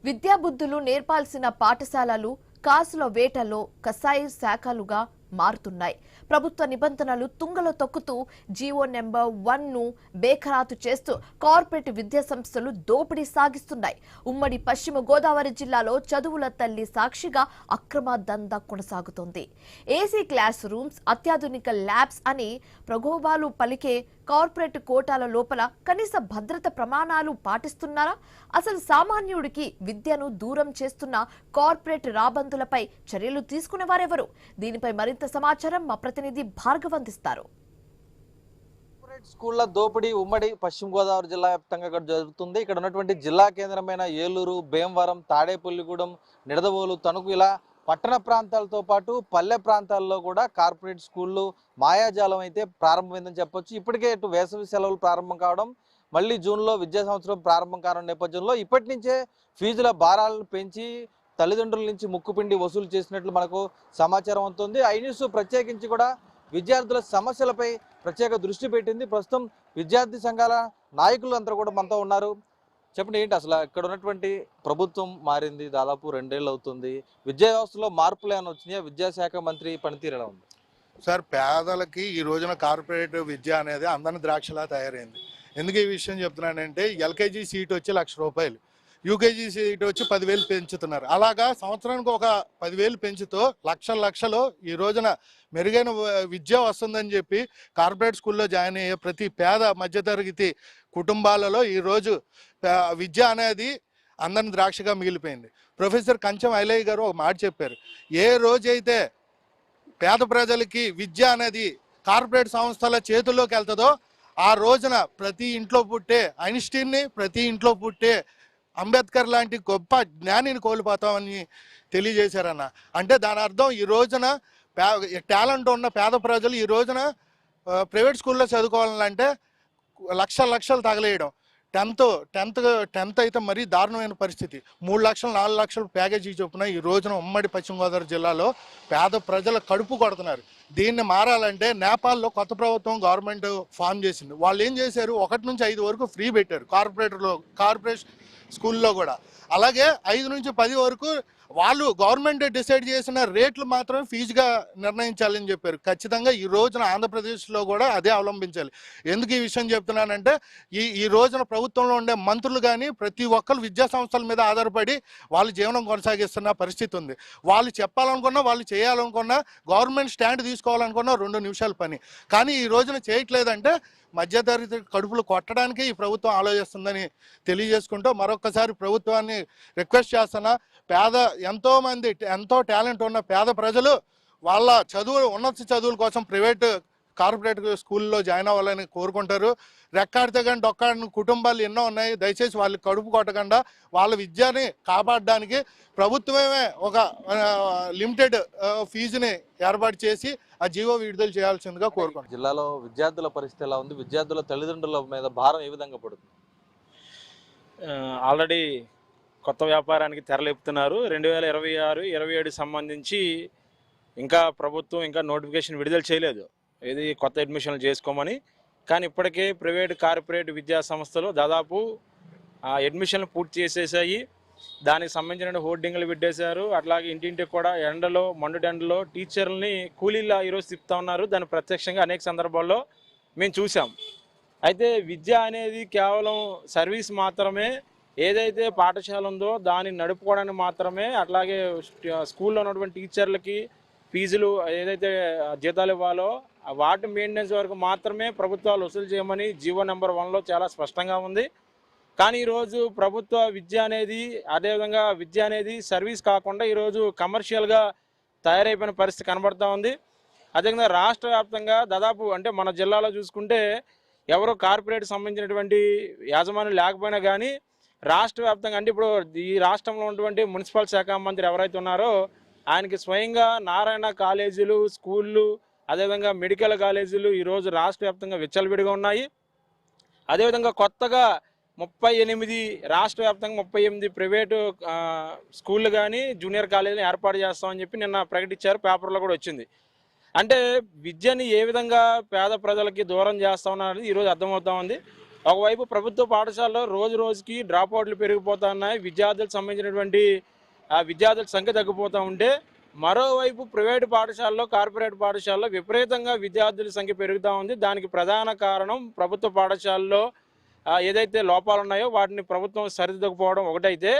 విద్యాబుద్ధులు నేర్పాల్సిన పాఠశాలలు కాసుల వేటలో కసాయి శాఖలుగా మారుతున్నాయి. ప్రభుత్వ నిబంధనలు తుంగలో తొక్కుతూ జీవో నెంబర్ 1 ను బేఖరాతు చేస్తూ కార్పొరేట్ విద్యా సంస్థలు దోపిడీ సాగిస్తున్నాయి. ఉమ్మడి పశ్చిమ గోదావరి జిల్లాలో చదువుల తల్లి సాక్షిగా అక్రమ దందా కొనసాగుతోంది. ఏసీ క్లాస్ రూమ్స్, అత్యాధునిక ల్యాబ్స్ అని ప్రగోభాలు పలికే కార్పొరేట్ కోటాల లోపల కనీస భద్రత ప్రమాణాలు పాటిస్తున్నారా? అసలు సామాన్యుడికి విద్యను దూరం చేస్తున్న కార్పొరేట్ రాబందులపై చర్యలు తీసుకునేవారెవరు? దీనిపై మరింత సమాచారం మా ప్రతినిధి భార్గవ్ అందిస్తారు. కార్పొరేట్ స్కూళ్ల దోపిడీ ఉమ్మడి పశ్చిమ గోదావరి జిల్లా వ్యాప్తంగా జరుగుతుంది. ఇక్కడ ఉన్నటువంటి జిల్లా కేంద్రమైన ఏలూరు, భీమవరం, తాడేపల్లిగూడెం, నిడదవోలు, తణుకు ఇలా పట్టణ ప్రాంతాలతో పాటు పల్లె ప్రాంతాల్లో కూడా కార్పొరేట్ స్కూళ్ళు మాయాజాలం అయితే ప్రారంభమైందని చెప్పొచ్చు. ఇప్పటికే ఇటు వేసవి సెలవులు ప్రారంభం కావడం, మళ్ళీ జూన్లో విద్యా సంవత్సరం ప్రారంభం కావడం నేపథ్యంలో ఇప్పటి నుంచే ఫీజుల భారాలను పెంచి తల్లిదండ్రుల నుంచి ముక్కుపిండి వసూలు చేసినట్లు మనకు సమాచారం అవుతుంది. ఐ న్యూస్ ప్రత్యేకించి కూడా విద్యార్థుల సమస్యలపై ప్రత్యేక దృష్టి పెట్టింది. ప్రస్తుతం విద్యార్థి సంఘాల నాయకులు అందరూ కూడా మనతో ఉన్నారు. చెప్పండి, ఏంటి అసలు ఇక్కడ ఉన్నటువంటి ప్రభుత్వం మారింది, దాదాపు 2 ఏళ్ళు అవుతుంది. విద్యా వ్యవస్థలో మార్పులు ఏమైనా వచ్చినాయా? విద్యాశాఖ మంత్రి పనితీరు ఎలా ఉంది? సార్, పేదలకి ఈ రోజున కార్పొరేట్ విద్య అనేది అందని ద్రాక్షలా తయారైంది. ఎందుకు ఈ విషయం చెప్తున్నానంటే, ఎల్కేజీ సీట్ వచ్చి ₹1,00,000, యూకేజీ సీట్ వచ్చి 10,000 పెంచుతున్నారు. అలాగా సంవత్సరానికి ఒక 10,000 పెంచుతూ లక్షలు ఈ రోజున మెరుగైన విద్య వస్తుందని చెప్పి కార్పొరేట్ స్కూల్లో జాయిన్ అయ్యే ప్రతి పేద మధ్యతరగతి కుటుంబాలలో ఈరోజు విద్య అనేది అందని ద్రాక్షగా మిగిలిపోయింది. ప్రొఫెసర్ కంచం ఐలయ్య గారు ఒక మాట చెప్పారు, ఏ రోజైతే పేద ప్రజలకి విద్య అనేది కార్పొరేట్ సంస్థల చేతుల్లోకి వెళ్తుందో ఆ రోజున ప్రతి ఇంట్లో పుట్టే ఐన్స్టీన్ని, ప్రతి ఇంట్లో పుట్టే అంబేద్కర్ లాంటి గొప్ప జ్ఞానిని కోల్పోతామని తెలియజేశారన్న. అంటే దాని అర్థం ఈ రోజున టాలెంట్ ఉన్న పేద ప్రజలు ఈ రోజున ప్రైవేట్ స్కూల్లో చదువుకోవాలంటే లక్షలు తగలేయడం. టెన్త్ అయితే మరీ దారుణమైన పరిస్థితి. 3 లక్షలు 4 లక్షలు ప్యాకేజీ చొప్పున ఈ రోజున ఉమ్మడి పశ్చిమ గోదావరి జిల్లాలో పేద ప్రజల కడుపు కొడుతున్నారు. దీన్ని మారాలంటే నేపాల్లో కొత్త ప్రభుత్వం గవర్నమెంట్ ఫామ్ చేసింది. వాళ్ళు ఏం చేశారు, 1 నుంచి 5 వరకు ఫ్రీ పెట్టారు కార్పొరేట్ స్కూల్లో కూడా. అలాగే 5 నుంచి 10 వరకు వాళ్ళు గవర్నమెంట్ డిసైడ్ చేసిన రేట్లు మాత్రమే ఫీజుగా నిర్ణయించాలని చెప్పారు. ఖచ్చితంగా ఈ రోజున ఆంధ్రప్రదేశ్లో కూడా అదే అవలంబించాలి. ఎందుకు ఈ విషయం చెప్తున్నానంటే, ఈ రోజున ప్రభుత్వంలో ఉండే మంత్రులు కానీ ప్రతి ఒక్కరు విద్యా సంస్థల మీద ఆధారపడి వాళ్ళు జీవనం కొనసాగిస్తున్న పరిస్థితి ఉంది. వాళ్ళు చెప్పాలనుకున్నా, వాళ్ళు చేయాలనుకున్నా, గవర్నమెంట్ స్టాండ్ తీసుకోవాలనుకున్నా 2 నిమిషాల పని. కానీ ఈ రోజున చేయట్లేదంటే మధ్యతరగతి కడుపులు కొట్టడానికి ఈ ప్రభుత్వం ఆలోచిస్తుందని తెలియజేసుకుంటూ మరొకసారి ప్రభుత్వాన్ని రిక్వెస్ట్ చేస్తున్నా, ఎంతో టాలెంట్ ఉన్న పేద ప్రజలు వాళ్ళ ఉన్నత చదువుల కోసం కార్పొరేట్ స్కూల్లో జాయిన్ అవ్వాలని కోరుకుంటారు. రెక్కాడితే కానీ డొక్కాడిన కుటుంబాలు ఎన్నో ఉన్నాయి. దయచేసి వాళ్ళు కడుపు కొట్టకుండా వాళ్ళ విద్యని కాపాడడానికి ప్రభుత్వమే ఒక లిమిటెడ్ ఫీజుని ఏర్పాటు చేసి ఆ జీవో విడుదల చేయాల్సిందిగా కోరుకుంటారు. జిల్లాలో విద్యార్థుల పరిస్థితి ఎలా ఉంది? విద్యార్థుల తల్లిదండ్రుల మీద భారం ఏ విధంగా పడుతుంది? ఆల్రెడీ కొత్త వ్యాపారానికి తెరలేపుతున్నారు. 2026-27 సంబంధించి ఇంకా ప్రభుత్వం నోటిఫికేషన్ విడుదల చేయలేదు, ఇది కొత్త అడ్మిషన్లు చేసుకోమని. కానీ ఇప్పటికే ప్రైవేట్ కార్పొరేట్ విద్యా సంస్థలు దాదాపు అడ్మిషన్లు పూర్తి చేసేసాయి. దానికి సంబంధించిన హోర్డింగ్లు పెట్టేశారు. అట్లాగే ఇంటింటికి కూడా మండుటెండలో టీచర్లని కూలీలా ఈరోజు తిప్పుతా ఉన్నారు. దాన్ని ప్రత్యక్షంగా అనేక సందర్భాల్లో మేము చూసాం. అయితే విద్య అనేది కేవలం సర్వీస్ మాత్రమే. ఏదైతే పాఠశాల ఉందో దాన్ని నడుపుకోవడానికి మాత్రమే, అట్లాగే స్కూల్లో ఉన్నటువంటి టీచర్లకి ఫీజులు ఏదైతే జీతాలు ఇవ్వాలో వాటి మెయింటెనెన్స్ వరకు మాత్రమే ప్రభుత్వాలు వసూలు చేయమని జీవో నెంబర్ 1లో చాలా స్పష్టంగా ఉంది. కానీ ఈరోజు ప్రభుత్వ విద్య అనేది, అదేవిధంగా విద్య అనేది సర్వీస్ కాకుండా ఈరోజు కమర్షియల్గా తయారైపోయిన పరిస్థితి కనబడుతూ ఉంది. అదేవిధంగా రాష్ట్ర వ్యాప్తంగా దాదాపు అంటే మన జిల్లాలో చూసుకుంటే ఎవరో కార్పొరేట్ సంబంధించినటువంటి యాజమాన్యం లేకపోయినా కానీ రాష్ట్ర వ్యాప్తంగా అంటే ఇప్పుడు ఈ రాష్ట్రంలో ఉన్నటువంటి మున్సిపల్ శాఖ మంత్రి ఎవరైతే ఉన్నారో ఆయనకి స్వయంగా నారాయణ కాలేజీలు, స్కూళ్ళు, అదేవిధంగా మెడికల్ కాలేజీలు ఈరోజు రాష్ట్ర వ్యాప్తంగా విచ్చలవిడిగా ఉన్నాయి. అదేవిధంగా కొత్తగా 38 రాష్ట్ర వ్యాప్తంగా 38 ప్రైవేటు స్కూళ్ళు కానీ జూనియర్ కాలేజీలు ఏర్పాటు చేస్తామని చెప్పి నిన్న ప్రకటించారు, పేపర్లో కూడా వచ్చింది. అంటే విద్యని ఏ విధంగా పేద ప్రజలకి దూరం చేస్తా ఉన్నది ఈరోజు అర్థమవుతా ఉంది. ఒకవైపు ప్రభుత్వ పాఠశాలలో రోజు రోజుకి డ్రాప్ అవుట్లు పెరిగిపోతున్నాయి, విద్యార్థులకు సంబంధించినటువంటి విద్యార్థుల సంఖ్య తగ్గిపోతూ ఉంటే, మరోవైపు ప్రైవేటు పాఠశాలలో కార్పొరేట్ పాఠశాలలో విపరీతంగా విద్యార్థుల సంఖ్య పెరుగుతూ ఉంది. దానికి ప్రధాన కారణం ప్రభుత్వ పాఠశాలలో ఏదైతే లోపాలు ఉన్నాయో వాటిని ప్రభుత్వం సరిదిద్దకపోవడం ఒకటైతే,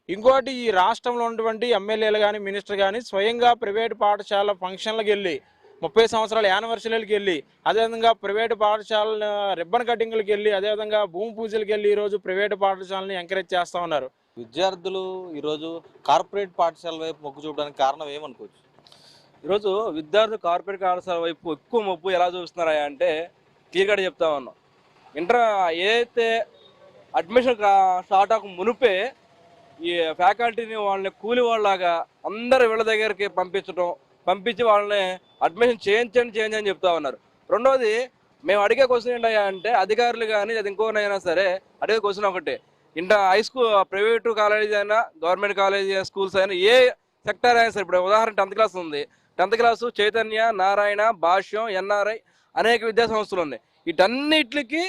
ఇంకోటి ఈ రాష్ట్రంలో ఉన్నటువంటి ఎమ్మెల్యేలు కానీ మినిస్టర్ కానీ స్వయంగా ప్రైవేటు పాఠశాల ఫంక్షన్లకు వెళ్ళి 30 సంవత్సరాల యానివర్సరీలకు వెళ్ళి, అదేవిధంగా ప్రైవేటు పాఠశాల రిబ్బన్ కటింగ్లకు వెళ్ళి, అదేవిధంగా భూమి పూజలకు వెళ్ళి ఈరోజు ప్రైవేటు పాఠశాలని ఎంకరేజ్ చేస్తూ ఉన్నారు. విద్యార్థులు ఈరోజు కార్పొరేట్ పాఠశాల వైపు మొగ్గు చూపడానికి కారణం ఏమనుకోవచ్చు? ఈరోజు విద్యార్థులు కార్పొరేట్ పాఠశాల వైపు ఎక్కువ మొగ్గు ఎలా చూస్తున్నారా అంటే క్లియర్గా చెప్తా ఉన్నాం. ఇంటర్ ఏదైతే అడ్మిషన్ స్టార్ట్ అవ్వక మునిపే ఈ ఫ్యాకల్టీని వాళ్ళని కూలి వాళ్ళలాగా అందరు వీళ్ళ దగ్గరికి పంపించి వాళ్ళని అడ్మిషన్ చేయించండి అని చెప్తా ఉన్నారు. రెండోది, మేము అడిగే క్వశ్చన్ ఏంటయ్యా అంటే అధికారులు కానీ అది ఇంకోనైనా సరే అడిగే క్వశ్చన్ ఒకటి, హై స్కూల్ ప్రైవేటు కాలేజ్ అయినా గవర్నమెంట్ కాలేజ్ స్కూల్స్ అయినా ఏ సెక్టర్ అయినా సరే, ఇప్పుడు ఉదాహరణ 10th క్లాస్ ఉంది, 10th క్లాసు చైతన్య, నారాయణ, భాష్యం, ఎన్ఆర్ఐ అనేక విద్యా సంస్థలు ఉన్నాయి. వీటన్నిటికి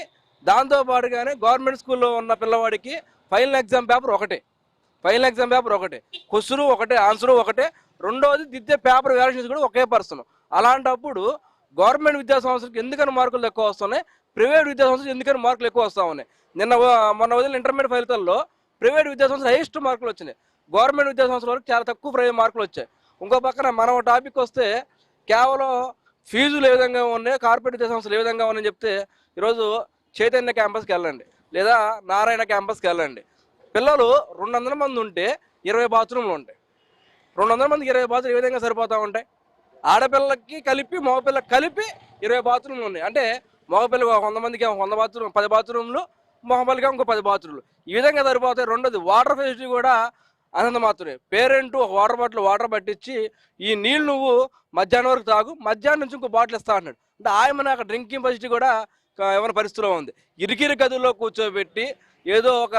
దాంతోపాటుగానే గవర్నమెంట్ స్కూల్లో ఉన్న పిల్లవాడికి ఫైనల్ ఎగ్జామ్ పేపర్ ఒకటే, క్వశ్చన్ ఒకటే, ఆన్సరు ఒకటే. రెండోది దిద్దే పేపర్ వ్యాలిడేషన్స్ కూడా ఒకే పర్సన్. అలాంటప్పుడు గవర్నమెంట్ విద్యా సంస్థలకు ఎందుకని మార్కులు ఎక్కువ వస్తున్నాయి, ప్రైవేట్ విద్యా సంస్థలు ఎందుకని మార్కులు ఎక్కువ వస్తూ ఉన్నాయి? మొన్న వదిలిన ఇంటర్మీడియట్ ఫలితాల్లో ప్రైవేట్ విద్యా సంస్థలు హైయెస్ట్ మార్కులు వచ్చినాయి, గవర్నమెంట్ విద్యా సంస్థల వరకు చాలా తక్కువ ప్రైవేట్ మార్కులు వచ్చాయి. ఇంకో పక్కన మనం టాపిక్ వస్తే కేవలం ఫీజులు ఏ విధంగా ఉన్నాయి, కార్పొరేట్ విద్యా సంస్థలు ఏ విధంగా ఉన్నాయని చెప్తే, ఈరోజు చైతన్య క్యాంపస్కి వెళ్ళండి లేదా నారాయణ క్యాంపస్కి వెళ్ళండి, పిల్లలు 200 మంది ఉంటే 20 బాత్రూమ్లు ఉంటాయి. 200 మందికి 20 బాత్రూమ్లు ఏ విధంగా సరిపోతూ ఉంటాయి? ఆడపిల్లకి కలిపి మగపిల్లకి కలిపి 20 బాత్రూమ్లు ఉన్నాయి. అంటే మగపిల్లకి 100 మందికి 100 బాత్రూమ్ 10 బాత్రూమ్లు, మగపిల్లకి ఇంకో 10 బాత్రూమ్లు ఈ విధంగా సరిపోతాయి. రెండోది, వాటర్ ఫెసిలిటీ కూడా అనంత మాత్రమే. పేరెంట్ ఒక వాటర్ పట్టించి ఈ నీళ్ళు నువ్వు మధ్యాహ్నం వరకు తాగు, మధ్యాహ్నం నుంచి ఇంకో బాటిల్ ఇస్తా అన్నాడు. అంటే ఆయన అక్కడ డ్రింకింగ్ ఫెసిలిటీ కూడా ఏమైనా పరిస్థితిలో ఉంది. ఇరికిరి గదుల్లో కూర్చోబెట్టి ఏదో ఒక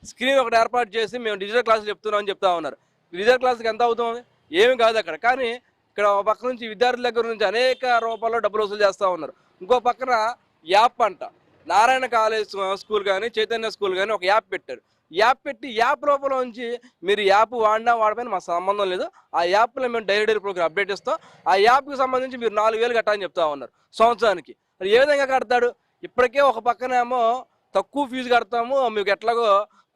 స్క్రీన్ ఒకటి ఏర్పాటు చేసి మేము డిజిటల్ క్లాసులు చెప్తున్నామని చెప్తా ఉన్నారు. డిజిటల్ క్లాస్కి ఎంత అవుతుంది? ఏమి కాదు అక్కడ. కానీ ఇక్కడ ఒక పక్క నుంచి విద్యార్థుల దగ్గర నుంచి అనేక రూపాల్లో డబ్బులు వసూలు చేస్తూ ఉన్నారు. ఇంకో పక్కన యాప్ అంట, నారాయణ కాలేజ్ స్కూల్ కానీ చైతన్య స్కూల్ కానీ ఒక యాప్ పెట్టారు. యాప్ పెట్టి యాప్ రూపంలో నుంచి మీరు యాప్ వాడపైన మాకు సంబంధం లేదు, ఆ యాప్లో మేము డైలీ ప్రోగ్రామ్ అప్డేట్ ఇస్తాం, ఆ యాప్కి సంబంధించి మీరు 4000 కట్టాలని చెప్తా ఉన్నారు సంవత్సరానికి. అది ఏ విధంగా కడతాడు? ఇప్పటికే ఒక పక్కనేమో తక్కువ ఫీజు కడతాము, మీకు ఎట్లాగో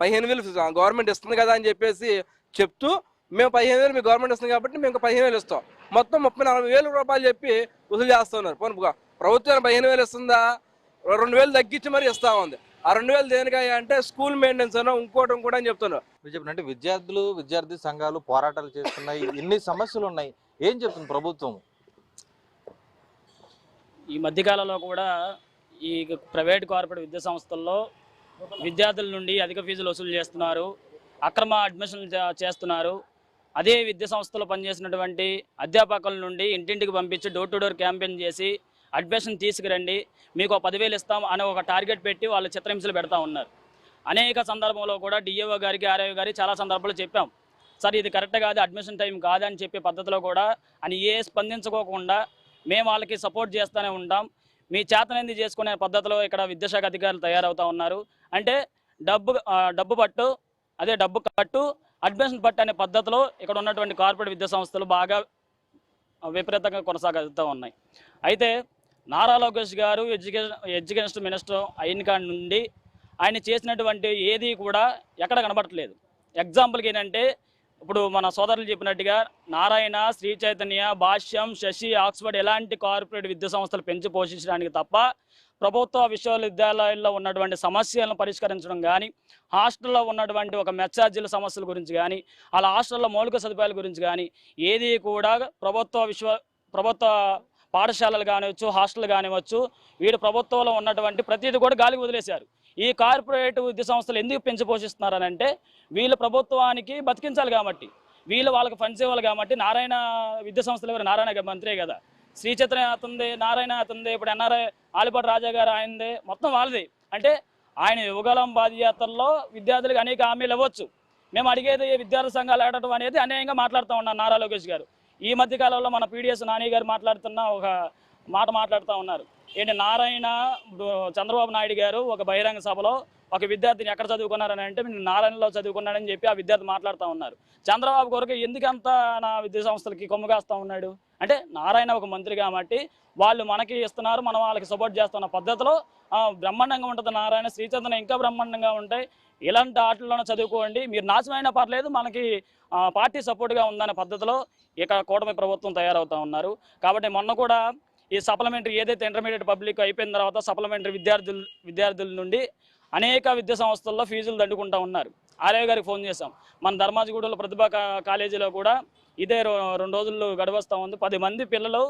15,000 గవర్నమెంట్ ఇస్తుంది కదా అని చెప్పేసి చెప్తూ, మేము 15,000 మీకు గవర్నమెంట్ ఇస్తుంది కాబట్టి మేము 15,000 ఇస్తాం, మొత్తం 30,000-40,000 రూపాయలు చెప్పి వసూలు చేస్తున్నారు. ప్రభుత్వం 15,000 ఇస్తుందా? 2,000 తగ్గించి మరి ఇస్తా ఉంది. ఆ 2,000 దేనికాయ అంటే స్కూల్ మెయింటెనెన్స్ అనో ఇంకోటి కూడా అని చెప్తున్నారు. అంటే విద్యార్థి సంఘాలు పోరాటాలు చేస్తున్నాయి, ఇన్ని సమస్యలు ఉన్నాయి, ఏం చెప్తుంది ప్రభుత్వం? ఈ మధ్యకాలంలో కూడా ఈ ప్రైవేట్ కార్పొరేట్ విద్యా సంస్థల్లో విద్యార్థుల నుండి అధిక ఫీజులు వసూలు చేస్తున్నారు, అక్రమ అడ్మిషన్లు చేస్తున్నారు. అదే విద్యా సంస్థలో పనిచేసినటువంటి అధ్యాపకుల నుండి ఇంటింటికి పంపించి డోర్ టు డోర్ క్యాంపెయిన్ చేసి అడ్మిషన్ తీసుకురండి, మీకు 10,000 ఇస్తాం అని ఒక టార్గెట్ పెట్టి వాళ్ళు చిత్రహింసలు పెడతా ఉన్నారు. అనేక సందర్భంలో కూడా డిఏఓ గారికి ఆర్ఐఓ గారికి చాలా సందర్భాలు చెప్పాం, సార్ ఇది కరెక్ట్ కాదు, అడ్మిషన్ టైం కాదని చెప్పే పద్ధతిలో కూడా అని స్పందించుకోకుండా మేము వాళ్ళకి సపోర్ట్ చేస్తూనే ఉంటాం. మీ చేతనైంది చేసుకునే పద్ధతిలో ఇక్కడ విద్యాశాఖ అధికారులు తయారవుతూ ఉన్నారు. అంటే డబ్బు పట్టు, అదే డబ్బు కట్టు, అడ్మిషన్ పట్టు అనే పద్ధతిలో ఇక్కడ ఉన్నటువంటి కార్పొరేట్ విద్యా సంస్థలు బాగా విపరీతంగా కొనసాగుతూ ఉన్నాయి. అయితే నారా లోకేష్ గారు ఎడ్యుకేషన్ మినిస్టర్ అయిన కాడి నుండి ఆయన చేసినటువంటి ఏది కూడా ఎక్కడ కనబడట్లేదు. ఎగ్జాంపుల్కి ఏంటంటే, ఇప్పుడు మన సోదరులు చెప్పినట్టుగా నారాయణ, శ్రీ చైతన్య, భాష్యం, శశి, ఆక్స్ఫర్డ్ ఎలాంటి కార్పొరేట్ విద్యా సంస్థలు పెంచి పోషించడానికి తప్ప ప్రభుత్వ విశ్వవిద్యాలయాల్లో ఉన్నటువంటి సమస్యలను పరిష్కరించడం కానీ, హాస్టల్లో ఉన్నటువంటి ఒక మెచ్చార్జీల సమస్యల గురించి కానీ, అలా హాస్టల్లో మౌలిక సదుపాయాల గురించి కానీ ఏది కూడా ప్రభుత్వ పాఠశాలలు కానివచ్చు, హాస్టల్ కానివచ్చు, వీడు ప్రభుత్వంలో ఉన్నటువంటి ప్రతిదీ కూడా గాలికి వదిలేశారు. ఈ కార్పొరేట్ విద్యా సంస్థలు ఎందుకు పెంచి పోషిస్తున్నారని అంటే, వీళ్ళు ప్రభుత్వానికి బతికించాలి కాబట్టి, వాళ్ళకి ఫండ్స్ ఇవ్వాలి కాబట్టి. నారాయణ విద్యా సంస్థలు ఎవరు? నారాయణ మంత్రే కదా. శ్రీ చైతన్య అతందే, నారాయణ అతందే, ఇప్పుడు ఎన్ఆర్ఐ ఆలిపాటి రాజా గారు ఆయనదే, మొత్తం వాళ్ళది. అంటే ఆయన యువగలం పాదయాత్రలో విద్యార్థులకు అనేక హామీలు ఇవ్వచ్చు, మేము అడిగేది విద్యార్థి సంఘాలు ఆడటం అనేది అన్యాయంగా మాట్లాడుతూ ఉన్నాను నారా లోకేష్ గారు. ఈ మధ్యకాలంలో మన పీడిఎస్ నాని గారు మాట్లాడుతున్న ఒక మాట మాట్లాడుతూ ఉన్నారు. ఏంటి నారాయణ చంద్రబాబు నాయుడు గారు ఒక బహిరంగ సభలో ఒక విద్యార్థిని ఎక్కడ చదువుకున్నారని అంటే నేను నారాయణలో చదువుకున్నాడని చెప్పి ఆ విద్యార్థి మాట్లాడుతూ ఉన్నారు. చంద్రబాబు కొరకు ఎందుకంత నా విద్యా సంస్థలకి కొమ్ముగాస్తూ ఉన్నాడు అంటే నారాయణ ఒక మంత్రి కాబట్టి వాళ్ళు మనకి ఇస్తున్నారు, మనం వాళ్ళకి సపోర్ట్ చేస్తున్న పద్ధతిలో బ్రహ్మాండంగా ఉంటుంది. నారాయణ శ్రీచంద్ర ఇంకా బ్రహ్మాండంగా ఉంటాయి. ఇలాంటి ఆటల్లోనే చదువుకోండి, మీరు నాశనమైనా పర్లేదు, మనకి పార్టీ సపోర్ట్గా ఉందనే పద్ధతిలో ఇక కూటమి ప్రభుత్వం తయారవుతూ ఉన్నారు. కాబట్టి మొన్న కూడా ఈ సప్లిమెంటరీ ఏదైతే ఇంటర్మీడియట్ పబ్లిక్ అయిపోయిన తర్వాత సప్లిమెంటరీ విద్యార్థుల నుండి అనేక విద్యా సంస్థల్లో ఫీజులు దండుకుంటూ ఉన్నారు. ఆర్ఐ గారికి ఫోన్ చేశాం. మన ధర్మాజిగూడలో ప్రతిభా కాలేజీలో కూడా ఇదే 2 రోజుల్లో గడువస్తూ ఉంది. 10 మంది పిల్లలు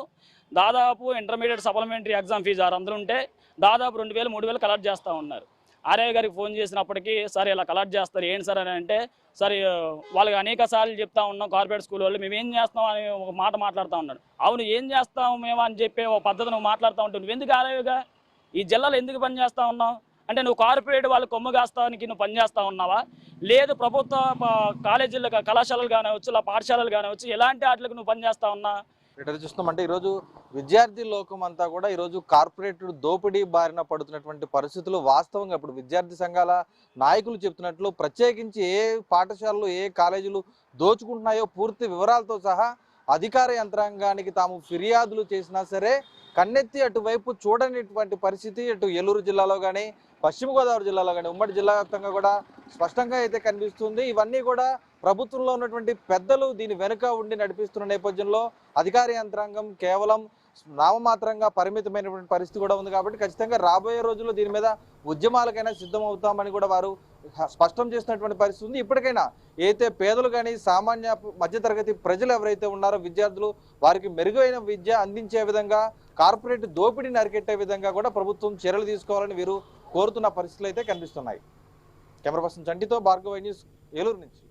దాదాపు ఇంటర్మీడియట్ సప్లిమెంటరీ ఎగ్జామ్ ఫీజు 600 ఉంటే దాదాపు 2000 3000 కలెక్ట్ చేస్తూ ఉన్నారు. ఆర్ఐ గారికి ఫోన్ చేసినప్పటికీ సార్ ఇలా కలెక్ట్ చేస్తారు ఏంటి సార్ అని అంటే, సరే వాళ్ళకి అనేక సార్లు చెప్తా ఉన్నాం కార్పొరేట్ స్కూల్ వాళ్ళు మేము ఏం చేస్తాం అని ఒక మాట మాట్లాడుతూ ఉన్నాడు. అవును ఏం చేస్తాం మేము అని చెప్పి ఒక పద్ధతి నువ్వు మాట్లాడుతూ ఉంటావు. నువ్వు ఎందుకు ఆర్ఐగా ఈ జిల్లాలో ఎందుకు పనిచేస్తూ ఉన్నావు అంటే నువ్వు కార్పొరేట్ వాళ్ళు కొమ్ము కాస్తానికి నువ్వు పనిచేస్తూ ఉన్నావా, లేదు ప్రభుత్వ కాలేజీలు కళాశాలలు కానివచ్చు ఇలా పాఠశాలలు కానివచ్చు ఎలాంటి వాటికి నువ్వు పనిచేస్తా ఉన్నా? ఇక్కడ చూస్తున్నామంటే ఈరోజు విద్యార్థి లోకం అంతా కూడా ఈరోజు కార్పొరేట్ దోపిడీ బారిన పడుతున్నటువంటి పరిస్థితులు వాస్తవంగా ఇప్పుడు విద్యార్థి సంఘాల నాయకులు చెప్తున్నట్లు ప్రత్యేకించి ఏ పాఠశాలలు ఏ కాలేజీలు దోచుకుంటున్నాయో పూర్తి వివరాలతో సహా అధికార యంత్రాంగానికి తాము ఫిర్యాదులు చేసినా సరే కన్నెత్తి అటువైపు చూడనిటువంటి పరిస్థితి ఇటు ఏలూరు జిల్లాలో కానీ పశ్చిమ గోదావరి జిల్లాలో కానీ ఉమ్మడి జిల్లా వ్యాప్తంగా కూడా స్పష్టంగా అయితే కనిపిస్తుంది. ఇవన్నీ కూడా ప్రభుత్వంలో ఉన్నటువంటి పెద్దలు దీని వెనుక ఉండి నడిపిస్తున్న నేపథ్యంలో అధికార యంత్రాంగం కేవలం నామమాత్రంగా పరిమితమైనటువంటి పరిస్థితి కూడా ఉంది. కాబట్టి ఖచ్చితంగా రాబోయే రోజుల్లో దీని మీద ఉద్యమాలకైనా సిద్ధమవుతామని కూడా వారు స్పష్టం చేసినటువంటి పరిస్థితి ఉంది. ఇప్పటికైనా అయితే పేదలు కానీ సామాన్య మధ్యతరగతి ప్రజలు ఎవరైతే ఉన్నారో విద్యార్థులు వారికి మెరుగైన విద్య అందించే విధంగా కార్పొరేట్ దోపిడీని అరికెట్టే విధంగా కూడా ప్రభుత్వం చర్యలు తీసుకోవాలని వీరు కోరుతున్న పరిస్థితులు అయితే కనిపిస్తున్నాయి. కెమెరా పర్సన్ చంటితో భార్గవ న్యూస్ ఏలూరు నుంచి.